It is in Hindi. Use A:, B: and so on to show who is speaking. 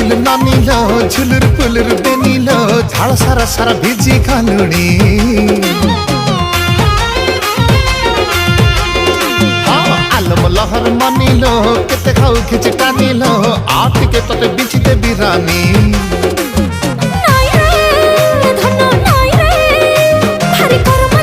A: झुल नानील झुलुर पुलुर बेनील झाड़ सारा सारा भिजी खालुणी आलम लहर मानिल केते खाऊ खिच टानिल आठ के तते बिछते बिरानी
B: नाई रे धन नाई रे भारी करम